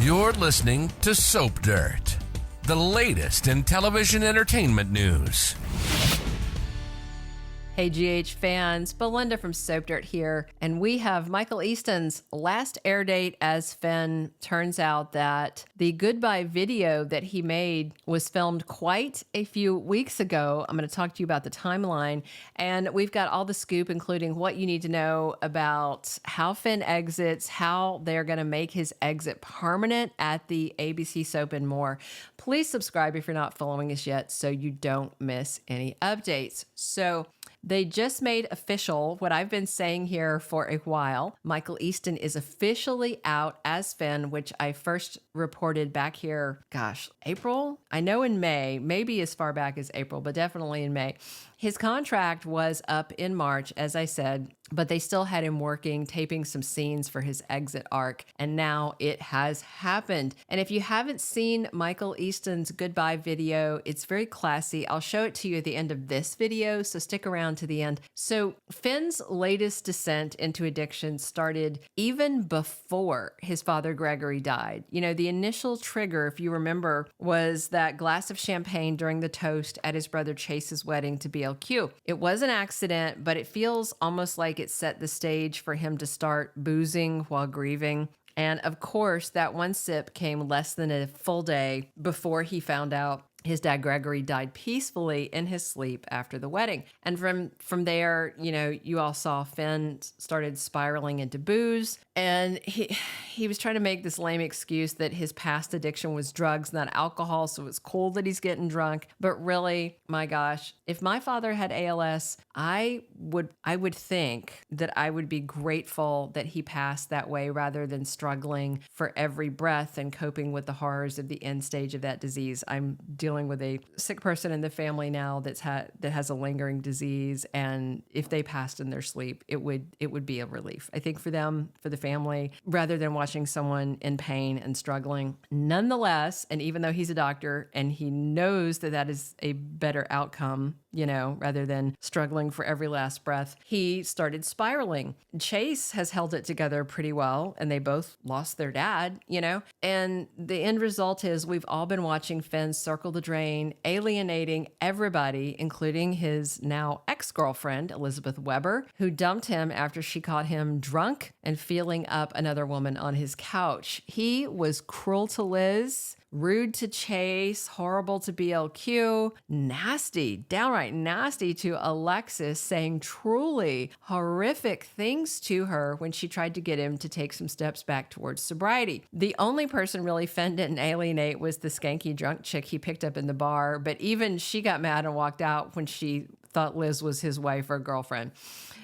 You're listening to Soap Dirt, the latest in television entertainment news. Hey GH fans, Belinda from Soap Dirt here, and we have Michael Easton's last Airdate as Finn. Turns out that the goodbye video that he made was filmed quite a few weeks ago. I'm going to talk to you about the timeline, and we've got all the scoop, including what you need to know about how Finn exits, how they're going to make his exit permanent at the ABC soap, and more. Please subscribe if you're not following us yet so you don't miss any updates. So they just made official what I've been saying here for a while. Michael Easton is officially out as Finn, which I first reported back here, April? I know in May, maybe as far back as April, but definitely in May. His contract was up in March, as I said, but they still had him working, taping some scenes for his exit arc, and now it has happened. And if you haven't seen Michael Easton's goodbye video, it's very classy. I'll show it to you at the end of this video, so stick around to the end. So Finn's latest descent into addiction started even before his father Gregory died. You know, the initial trigger, if you remember, was that glass of champagne during the toast at his brother Chase's wedding to BLQ. It was an accident, but it feels almost like it set the stage for him to start boozing while grieving. And of course, that one sip came less than a full day before he found out his dad Gregory died peacefully in his sleep after the wedding. And from there, you know, you all saw Finn started spiraling into booze, and he was trying to make this lame excuse that his past addiction was drugs, not alcohol, so it's cool that he's getting drunk. But really, my gosh, if my father had ALS, I would think that I would be grateful that he passed that way rather than struggling for every breath and coping with the horrors of the end stage of that disease. I'm dealing with a sick person in the family now that has a lingering disease, and if they passed in their sleep, it would be a relief, I think, for them, for the family, rather than watching someone in pain and struggling. Nonetheless, and even though he's a doctor and he knows that that is a better outcome, you know, rather than struggling for every last breath, he started spiraling. Chase has held it together pretty well, and they both lost their dad, you know, and the end result is we've all been watching Finn circle the drain, alienating everybody, including his now ex-girlfriend, Elizabeth Weber, who dumped him after she caught him drunk and feeling up another woman on his couch. He was cruel to Liz, rude to Chase, horrible to BLQ, nasty, downright nasty to Alexis, saying truly horrific things to her when she tried to get him to take some steps back towards sobriety. The only person really Finn didn't alienate was the skanky drunk chick he picked up in the bar, but even she got mad and walked out when she thought Liz was his wife or girlfriend.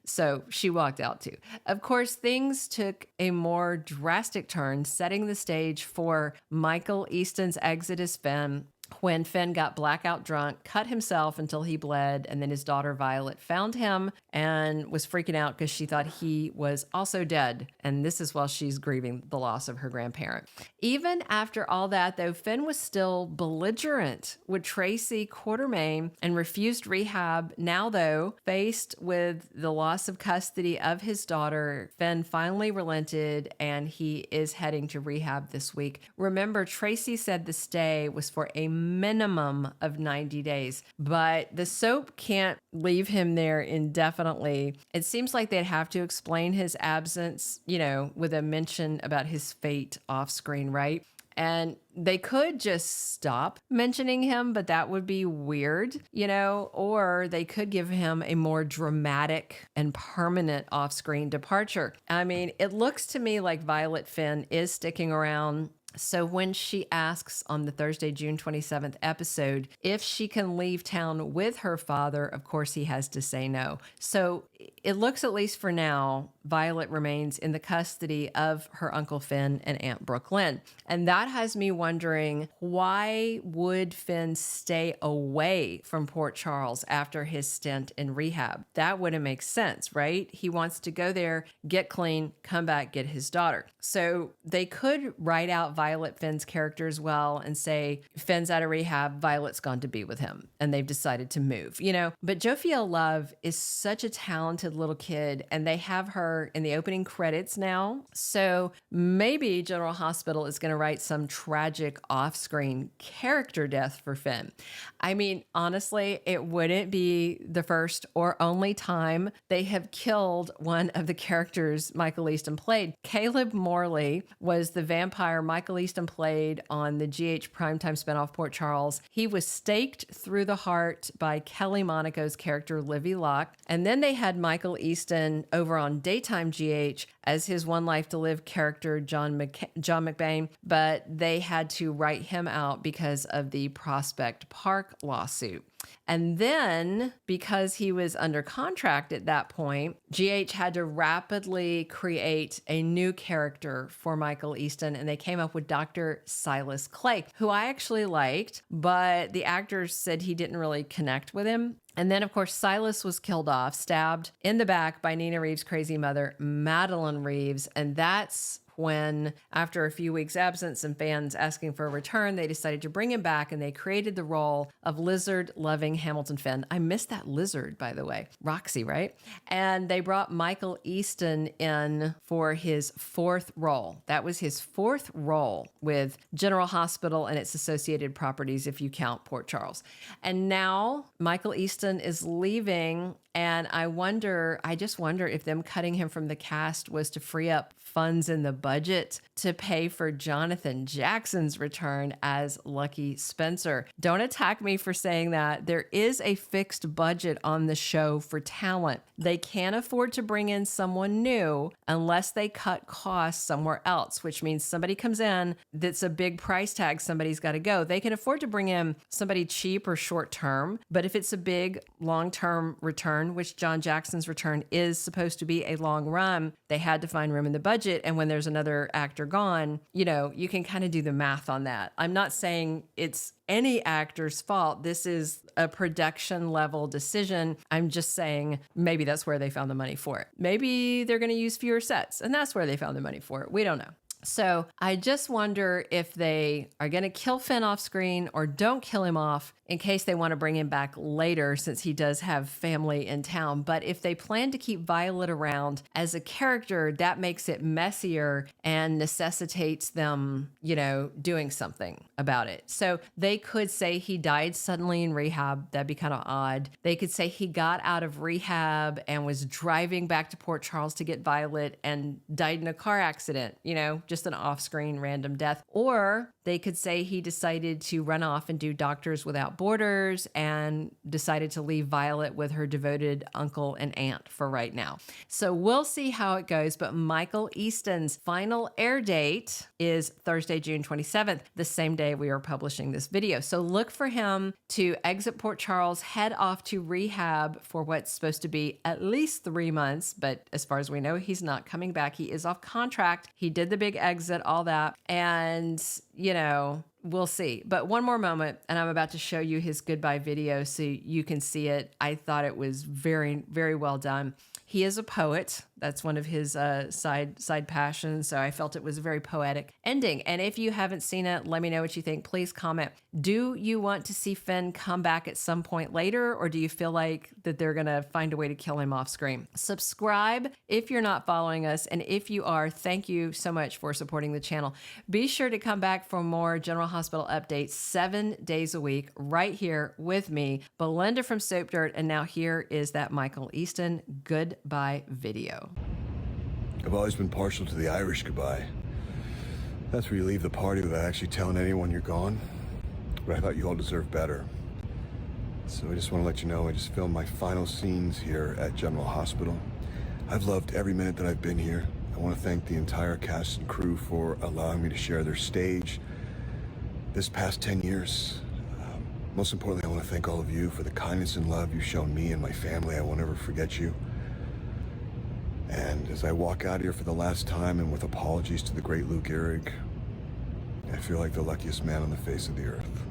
So she walked out too. Of course, things took a more drastic turn, setting the stage for Michael Easton's exit as Finn, when Finn got blackout drunk, cut himself until he bled, and then his daughter Violet found him and was freaking out because she thought he was also dead. And this is while she's grieving the loss of her grandparent. Even after all that, though, Finn was still belligerent with Tracy Quartermaine and refused rehab. Now, though, faced with the loss of custody of his daughter, Finn finally relented, and he is heading to rehab this week. Remember, Tracy said the stay was for a minimum of 90 days, but the soap can't leave him there indefinitely. It seems like they'd have to explain his absence, you know, with a mention about his fate off screen, right? And they could just stop mentioning him, but that would be weird, you know, or they could give him a more dramatic and permanent off-screen departure. I mean, it looks to me like Violet Finn is sticking around. So when she asks on the Thursday, June 27th episode if she can leave town with her father, of course he has to say no. So it looks, at least for now, Violet remains in the custody of her Uncle Finn and Aunt Brook Lynn. And that has me wondering, why would Finn stay away from Port Charles after his stint in rehab? That wouldn't make sense, right? He wants to go there, get clean, come back, get his daughter. So they could write out Violet Finn's character as well and say, Finn's out of rehab, Violet's gone to be with him, and they've decided to move, you know? But Jophielle Love is such a talented talented little kid, and they have her in the opening credits now. So maybe General Hospital is going to write some tragic off-screen character death for Finn. I mean, honestly, it wouldn't be the first or only time they have killed one of the characters Michael Easton played. Caleb Morley was the vampire Michael Easton played on the GH primetime spinoff Port Charles. He was staked through the heart by Kelly Monaco's character Livy Locke. And then they had Michael Easton over on daytime GH as his One Life to Live character, John McBain, but they had to write him out because of the Prospect Park lawsuit. And then, because he was under contract at that point, GH had to rapidly create a new character for Michael Easton, and they came up with Dr. Silas Clay, who I actually liked, but the actors said he didn't really connect with him. And then, of course, Silas was killed off, stabbed in the back by Nina Reeves' crazy mother, Madeline Reeves, and that's when, after a few weeks' absence and fans asking for a return, they decided to bring him back, and they created the role of lizard-loving Hamilton Finn. I missed that lizard, by the way. Roxy, right? And they brought Michael Easton in for his fourth role. That was his fourth role with General Hospital and its associated properties, if you count Port Charles. And now Michael Easton is leaving, and I just wonder if them cutting him from the cast was to free up funds in the budget to pay for Jonathan Jackson's return as Lucky Spencer. Don't attack me for saying that. There is a fixed budget on the show for talent. They can't afford to bring in someone new unless they cut costs somewhere else, which means somebody comes in that's a big price tag, somebody's got to go. They can afford to bring in somebody cheap or short term, but if it's a big long-term return, which John Jackson's return is supposed to be a long run, they had to find room in the budget. And when there's another actor gone, you can kind of do the math on that. I'm not saying it's any actor's fault. This is a production level decision. I'm just saying maybe that's where they found the money for it. Maybe they're going to use fewer sets, and that's where they found the money for it. We don't know. So I just wonder if they are going to kill Finn off screen or don't kill him off in case they want to bring him back later, since he does have family in town. But if they plan to keep Violet around as a character, that makes it messier and necessitates them, doing something about it. So they could say he died suddenly in rehab. That'd be kind of odd. They could say he got out of rehab and was driving back to Port Charles to get Violet and died in a car accident, just an off-screen random death. Or they could say he decided to run off and do Doctors Without Borders and decided to leave Violet with her devoted uncle and aunt for right now. So we'll see how it goes. But Michael Easton's final air date is Thursday, June 27th, the same day we are publishing this video. So look for him to exit Port Charles, head off to rehab for what's supposed to be at least 3 months. But as far as we know, he's not coming back. He is off contract. He did the big exit, all that. And, we'll see. But one more moment, and I'm about to show you his goodbye video so you can see it. I thought it was very, very well done. He is a poet. That's one of his side passions. So I felt it was a very poetic ending. And if you haven't seen it, let me know what you think. Please comment. Do you want to see Finn come back at some point later, or do you feel like that they're going to find a way to kill him off screen? Subscribe if you're not following us. And if you are, thank you so much for supporting the channel. Be sure to come back for more General Hospital updates 7 days a week right here with me, Belinda from Soap Dirt. And now here is that Michael Easton goodbye video. I've always been partial to the Irish goodbye. That's where you leave the party without actually telling anyone you're gone. But I thought you all deserved better. So I just want to let you know I just filmed my final scenes here at General Hospital. I've loved every minute that I've been here. I want to thank the entire cast and crew for allowing me to share their stage this past 10 years. Most importantly, I want to thank all of you for the kindness and love you've shown me and my family. I won't ever forget you. And as I walk out here for the last time, and with apologies to the great Lou Gehrig, I feel like the luckiest man on the face of the earth.